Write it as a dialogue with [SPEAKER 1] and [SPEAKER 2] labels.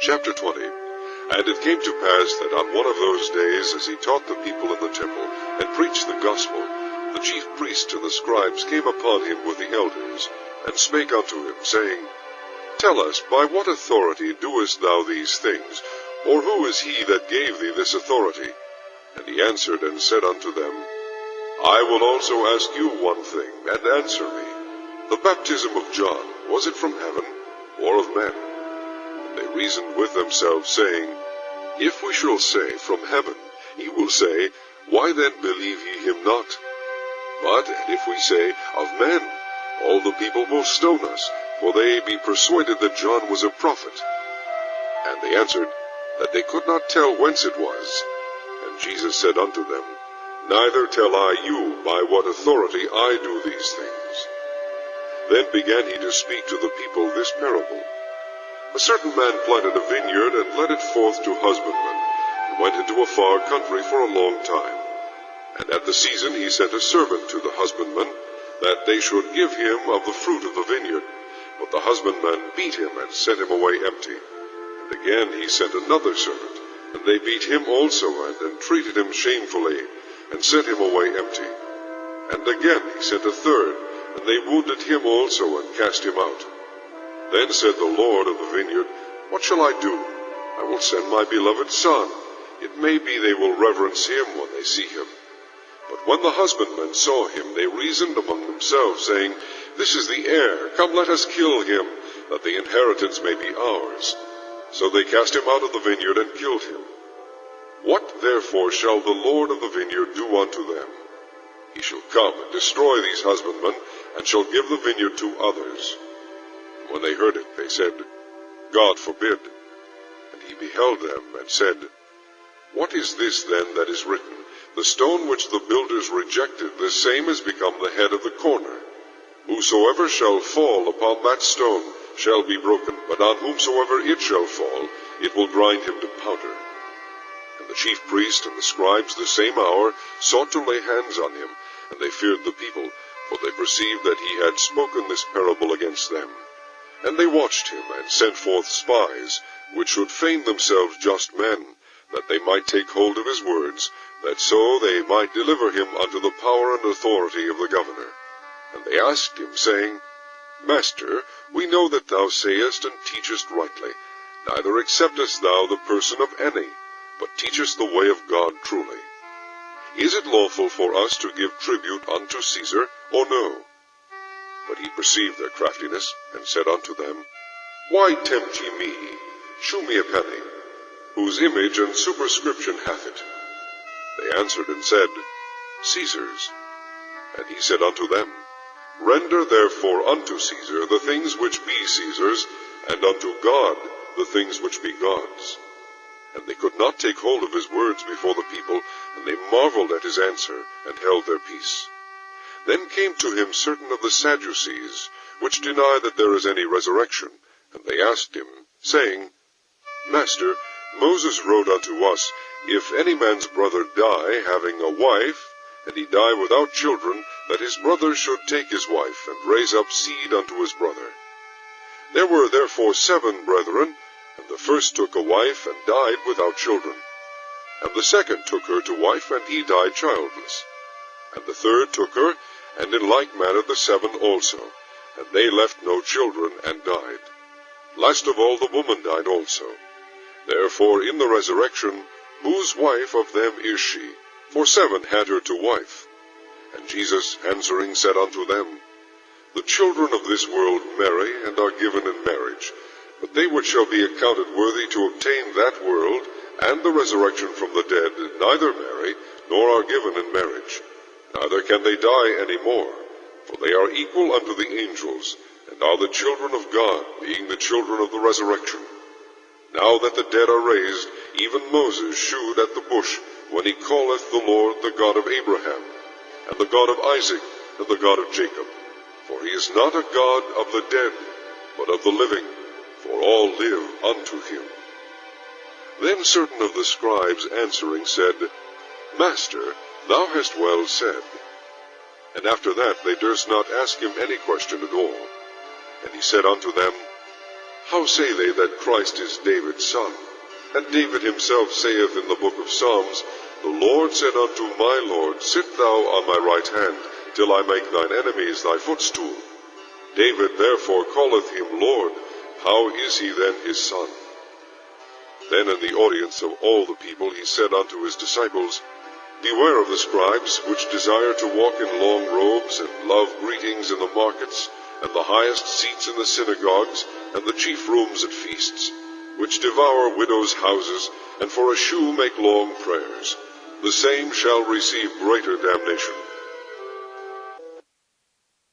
[SPEAKER 1] Chapter 20. And it came to pass that on one of those days, as he taught the people in the temple, and preached the gospel, the chief priests and the scribes came upon him with the elders, and spake unto him, saying, Tell us, by what authority doest thou these things? Or who is he that gave thee this authority? And he answered and said unto them, I will also ask you one thing, and answer me. The baptism of John, was it from heaven, or of men? And they reasoned with themselves, saying, If we shall say, From heaven, he will say, Why then believe ye him not? But if we say, Of men, all the people will stone us, for they be persuaded that John was a prophet. And they answered, that they could not tell whence it was. And Jesus said unto them, Neither tell I you by what authority I do these things. Then began he to speak to the people this parable. A certain man planted a vineyard, and led it forth to husbandmen, and went into a far country for a long time. And at the season he sent a servant to the husbandmen, that they should give him of the fruit of the vineyard. But the husbandmen beat him, and sent him away empty. And again he sent another servant, and they beat him also, and entreated him shamefully, and sent him away empty. And again he sent a third, and they wounded him also, and cast him out. Then said the Lord of the vineyard, What shall I do? I will send my beloved son. It may be they will reverence him when they see him. But when the husbandmen saw him, they reasoned among themselves, saying, This is the heir. Come, let us kill him, that the inheritance may be ours. So they cast him out of the vineyard, and killed him. What therefore shall the Lord of the vineyard do unto them? He shall come and destroy these husbandmen, and shall give the vineyard to others. And when they heard it, they said, God forbid. And he beheld them, and said, What is this then that is written? The stone which the builders rejected, the same is become the head of the corner. Whosoever shall fall upon that stone shall be broken, but on whomsoever it shall fall, it will grind him to powder. And the chief priest and the scribes the same hour sought to lay hands on him, and they feared the people, for they perceived that he had spoken this parable against them. And they watched him, and sent forth spies, which should feign themselves just men, that they might take hold of his words, that so they might deliver him unto the power and authority of the governor. And they asked him, saying, Master, we know that thou sayest and teachest rightly, neither acceptest thou the person of any, but teachest the way of God truly. Is it lawful for us to give tribute unto Caesar, or no? But he perceived their craftiness, and said unto them, Why tempt ye me? Shew me a penny. Whose image and superscription hath it? They answered and said, Caesar's. And he said unto them, Render therefore unto Caesar the things which be Caesar's, and unto God the things which be God's. And they could not take hold of his words before the people, and they marveled at his answer, and held their peace. Then came to him certain of the Sadducees, which deny that there is any resurrection, and they asked him, saying, Master, Moses wrote unto us, If any man's brother die, having a wife, and he die without children, that his brother should take his wife, and raise up seed unto his brother. There were therefore 7 brethren, and the first took a wife, and died without children. And the second took her to wife, and he died childless. And the third took her, and in like manner the 7 also, and they left no children, and died. Last of all the woman died also. Therefore in the resurrection, whose wife of them is she? For 7 had her to wife. And Jesus answering said unto them, The children of this world marry, and are given in marriage. But they which shall be accounted worthy to obtain that world, and the resurrection from the dead, neither marry, nor are given in marriage. Neither can they die any more, for they are equal unto the angels, and are the children of God, being the children of the resurrection. Now that the dead are raised, even Moses shewed at the bush, when he calleth the Lord the God of Abraham, and the God of Isaac, and the God of Jacob. For he is not a God of the dead, but of the living, for all live unto him. Then certain of the scribes answering said, Master, thou hast well said. And after that they durst not ask him any question at all. And he said unto them, How say they that Christ is David's son? And David himself saith in the book of Psalms, The Lord said unto my Lord, Sit thou on my right hand, till I make thine enemies thy footstool. David therefore calleth him Lord. How is he then his son? Then in the audience of all the people he said unto his disciples, Beware of the scribes, which desire to walk in long robes, and love greetings in the markets, and the highest seats in the synagogues, and the chief rooms at feasts, which devour widows' houses, and for a shew make long prayers. The same shall receive greater damnation.